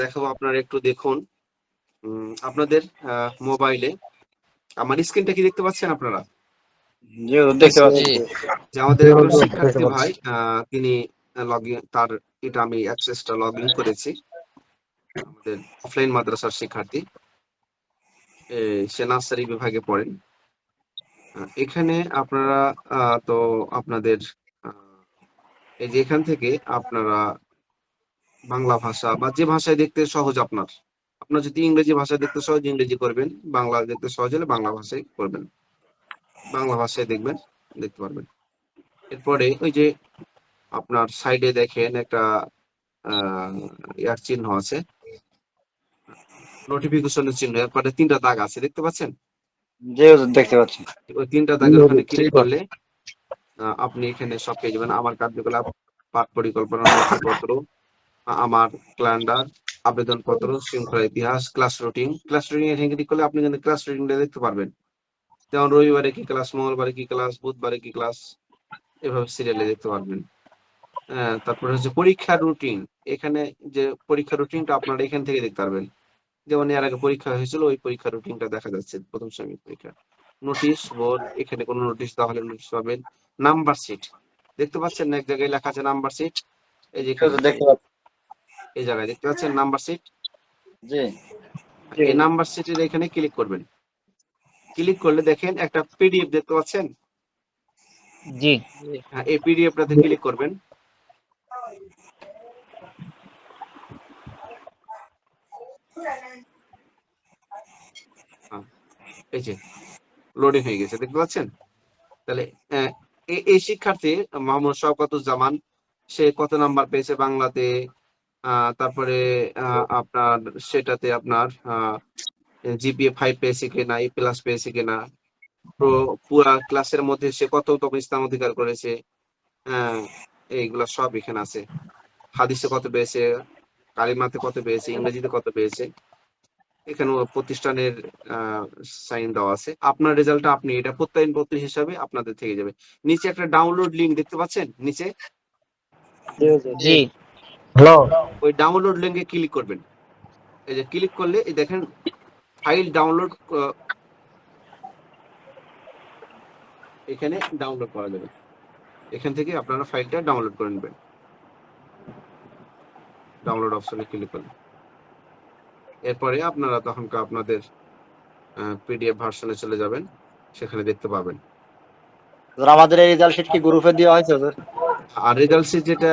দেখাবো, আপনারা একটু দেখুন। আপনাদের মোবাইলে আমার স্ক্রিনটা কি দেখতে পাচ্ছেন আপনারা? জি দেখতে পাচ্ছি। যে আমাদের একজন শিক্ষার্থী ভাই তিনি তার এটা আমি অ্যাক্সেসটা লগ ইন করেছি। আমাদের অফলাইন মাদ্রাসার শিক্ষার্থী, সে নার্সারি বিভাগে পড়েন। এখানে আপনারা তো আপনাদের এই যে এখান থেকে আপনারা বাংলা ভাষা বা যে ভাষায় দেখতে সহজ আপনার যদি ইংরেজি ভাষায় দেখতে সহজ ইংরেজি করবেন, বাংলা দেখতে সহজ হলে বাংলা ভাষায় করবেন, বাংলা ভাষায় দেখতে পারবেন। এরপরে ওই যে আপনার সাইডে দেখেন একটা ইয়ার চিহ্ন আছে, নোটিফিকেশনের চিহ্ন, এরপরে 3টা দাগ আছে, দেখতে পাচ্ছেন? জি দেখতে পাচ্ছি। ওই 3টা দাগের ওখানে ক্লিক করলে আপনি এখানে সব পেয়ে যাবেন। আমার কার্যকলাপ, পাঠ পরিকল্পনা, নথিপত্র, আমার ক্যালেন্ডার, আবেদনপত্র, শৃঙ্খলা ইতিহাস, ক্লাস রুটিন এখানে ক্লিক করলে আপনি কিন্তু ক্লাস রুটিনটা দেখতে পারবেন। যেমন রবিবারে কি ক্লাস, মঙ্গলবারে কি ক্লাস, বুধবারে কি ক্লাস, এভাবে সিরিয়ালে দেখতে পারবেন। তারপরে হচ্ছে পরীক্ষার রুটিন। এখানে যে পরীক্ষার রুটিনটা আপনারা এখান থেকে দেখতে পারবেন। যেমন এর আগে পরীক্ষা হয়েছিল, ওই পরীক্ষার রুটিনটা দেখা যাচ্ছে, প্রথম শ্রেণীর পরীক্ষা। নোটিশ বোর্ড, এখানে কোনো নোটিশ দেওয়া হলে নোটিশ পাবেন। নাম্বার সিট দেখতে পাচ্ছেন না, এক জায়গায় লেখা আছে নাম্বার সিট, এই যে এখানে দেখতে পাচ্ছি। এই জায়গায় দেখতে পাচ্ছেন নাম্বার সিট। জি এই নাম্বার সিটের এখানে ক্লিক করবেন। ক্লিক করলে দেখেন একটা পিডিএফ দেখতে পাচ্ছেন। জি, হ্যাঁ, এই পিডিএফটাতে ক্লিক করবেন। এই যে লোডিং হয়ে গেছে, দেখতে পাচ্ছেন? তাহলে এই শিক্ষার্থী মোহাম্মদ শওকতুজ্জামান, সে কত নাম্বার পেয়েছে বাংলাতে, তারপরে আপনার সেটাতে আপনার জিপিএ 5 পেয়েছে কিনা, A+ পেয়েছে কিনা, পুরা ক্লাসের মধ্যে সে কততম স্থান অধিকার করেছে, এইগুলা সব এখানে আছে। হাদিসে কত পেয়েছে, কালিমাতে কত পেয়েছে, ইংরেজিতে কত পেয়েছে, এখানে প্রতিষ্ঠানের সাইন দেওয়া আছে। আপনার রেজাল্টটা আপনি এটা প্রত্যয়নপত্র হিসাবে আপনাদের থেকে যাবে। নিচে একটা ডাউনলোড লিঙ্ক দেখতে পাচ্ছেন নিচে, জি, ওই ডাউনলোড লিঙ্কে ক্লিক করবেন। এই যে ক্লিক করলে এই দেখেন ফাইল ডাউনলোড, এখানে ডাউনলোড করা যাবে। এখান থেকে আপনারা ফাইলটা ডাউনলোড করে নেবেন। ডাউনলোড অপশনে ক্লিক করবেন। এরপরে আপনারা তখন আপনাদের পিডিএফ ভার্সনে চলে যাবেন, সেখানে দেখতে পাবেন। আমাদের এই রেজাল্ট শিট কি গ্রুপে দেওয়া হয়েছে? আর রেজাল্ট শিট যেটা